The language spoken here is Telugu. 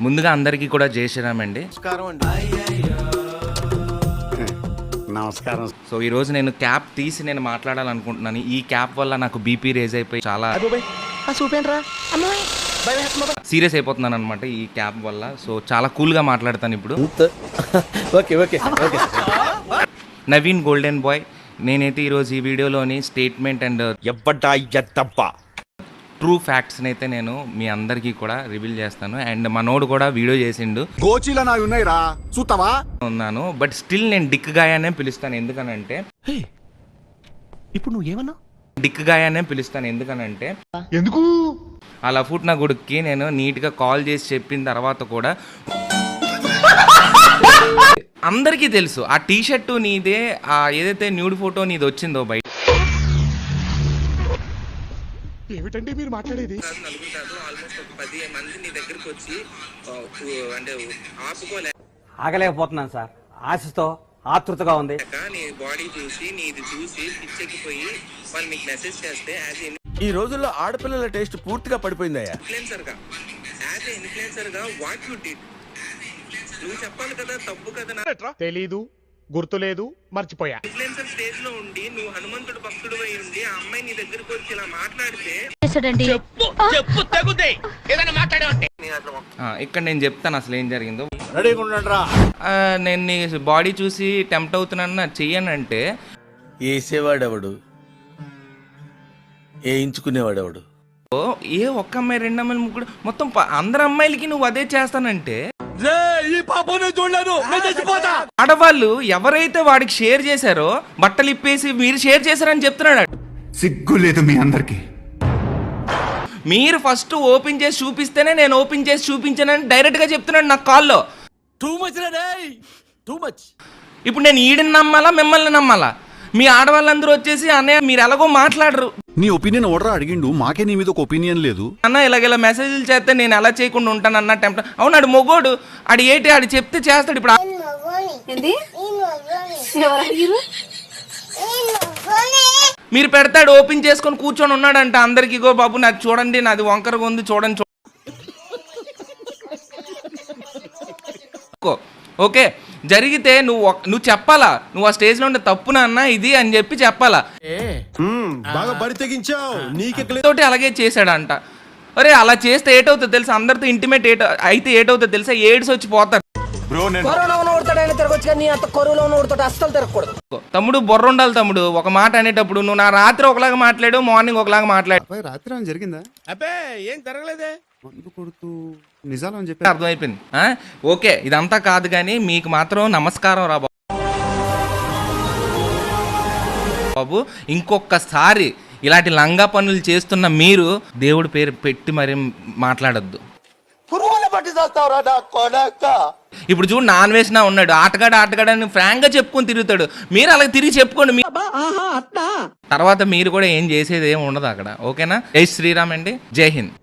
ముందుగా అందరికీ కూడా జై శ్రీరామ్ అండి. నమస్కారం. సో ఈరోజు నేను క్యాప్ తీసి నేను మాట్లాడాలనుకుంటున్నాను. ఈ క్యాప్ వల్ల నాకు బీపీ రేజ్ అయిపోయి చాలా సీరియస్ అయిపోతున్నాను అనమాట ఈ క్యాప్ వల్ల. సో చాలా కూల్గా మాట్లాడతాను ఇప్పుడు. నవీన్ గోల్డెన్ బాయ్, నేనైతే ఈరోజు ఈ వీడియోలోని స్టేట్మెంట్ అండ్ ట్రూ ఫ్యాక్ట్స్ని అయితే నేను మీ అందరికీ కూడా రివీల్ చేస్తాను. అండ్ మనోడు కూడా వీడియో చేసిండు ఉన్నాను, బట్ స్టిల్ నేను డిక్ గాయానే పిలుస్తాను. ఎందుకనంటే ఇప్పుడు నువ్వు ఏమన్నా డిక్ గాయానే పిలుస్తాను. ఎందుకనంటే ఆ లఫూట్ నా గుడికి నేను నీట్గా కాల్ చేసి చెప్పిన తర్వాత కూడా అందరికీ తెలుసు ఆ టీ షర్టు నీదే, ఆ ఏదైతే న్యూడ్ ఫోటో నీది వచ్చిందో బయట. ఏమిటండి మీరు మాట్లాడేది? ఆల్మోస్ట్ ఒక 10 మంది నీ దగ్గరికి వచ్చి అంటే ఆగలేకపోతున్నాను సార్, ఆశతో ఆతృతగా ఉంది. నీ బాడీ చూసి నీది చూసి పిచ్చెక్కిపోయి వాళ్ళు మీకు మెసేజ్ చేస్తే ఈ రోజుల్లో ఆడపిల్లల టేస్ట్ పూర్తిగా పడిపోయిందయ్యా. ఇన్ఫ్లుయెన్సర్ గా వాట్ యు డిడ్ నువ్వు చెప్పాలి కదా, తప్పు కదా. తెలీదు, గుర్తులేదు, మర్చిపోయా. ఇన్ఫ్లుయెన్సర్ స్టేజ్ లో ఉండి నువ్వు హనుమంతుడు భక్తుడు అయి ఉండి ఆ అమ్మాయి నీ దగ్గరికి వచ్చి ఇలా మాట్లాడితే ఇక్కడ నేను చెప్తాను అసలు ఏం జరిగిందో. నేను నీ బాడీ చూసి టెంప్ట్ అవుతున్నాను చెయ్యనంటే వేసేవాడెవడు, వేయించుకునేవాడెవడు? ఏ ఒక్క అమ్మాయి, 2 అమ్మాయిలు, 3, మొత్తం అందరు అమ్మాయిలకి నువ్వు అదే చేస్తానంటే ఆడవాళ్ళు ఎవరైతే వాడికి షేర్ చేశారో బట్టలు ఇప్పేసి మీరు షేర్ చేశారని చెప్తున్నాడు. సిగ్గు లేదు మీ అందరికి. మీరు ఫస్ట్ ఓపెన్ చేసి చూపిస్తేనే నేను ఓపెన్ చేసి చూపించానని డైరెక్ట్ గా చెప్తున్నాడు నాకు కాల్లో. ఇప్పుడు నేను ఈడిని నమ్మాలా మిమ్మల్ని నమ్మాలా? మీ ఆడవాళ్ళందరూ వచ్చేసి అన్నయ్య మీరు ఎలాగో మాట్లాడరు, నీ ఒపీనియన్ ఓడరా అడిగిండు, మాకే నీ మీద ఒక ఒపీనియన్ లేదు అన్న ఇలాగ మెసేజ్లు చేస్తే నేను ఎలా చేయకుండా ఉంటాను అన్న టెంప్ట్. అవునాడు మొగోడు, ఆడు ఏంటి ఆడు చెప్తే చేస్తాడు. ఇప్పుడు మీరు పెడతాడు ఓపెన్ చేసుకొని కూర్చొని ఉన్నాడంట అందరికి, గో బాబు నాది చూడండి, నాది వంకరగా ఉంది చూడండి. ఓకే జరిగితే నువ్వు చెప్పాలా, నువ్వు ఆ స్టేజ్ లో ఉండే తప్పు నాన్న ఇది అని చెప్పి చెప్పాలా. తోటి అలాగే చేశాడంట. అరే అలా చేస్తే ఏటవుతుంది తెలుసా, అందరితో ఇంటిమేట్ అయితే ఏటవుతుంది తెలుసా, ఎయిడ్స్ వచ్చి పోతారు. తమ్ముడు బొర్ర ఉండాలి తమ్ముడు. ఒక మాట అనేటప్పుడు నువ్వు నా రాత్రి ఒకలాగా మాట్లాడు, మార్నింగ్ ఒకలాగా మాట్లాడు. రాత్రి జరిగిందా? అబ్బే ఏం జరగలేదే. నిజాలు అని చెప్పి అర్థమైపోయింది. ఓకే ఇదంతా కాదు కానీ మీకు మాత్రం నమస్కారం రా బాబు. ఇంకొకసారి ఇలాంటి లంగా పనులు చేస్తున్న మీరు దేవుడి పేరు పెట్టి మరి మాట్లాడద్దు. ఇప్పుడు చూడు నాన్ వేసినా ఉన్నాడు, ఆటగాడు అని ఫ్రాంక్ గా చెప్పుకొని తిరుగుతాడు. మీరు అలాగే తిరిగి చెప్పుకోండి, తర్వాత మీరు కూడా ఏం చేసేది ఏమి ఉండదు అక్కడ. ఓకేనా? జై శ్రీరామ్ అండి, జై హింద్.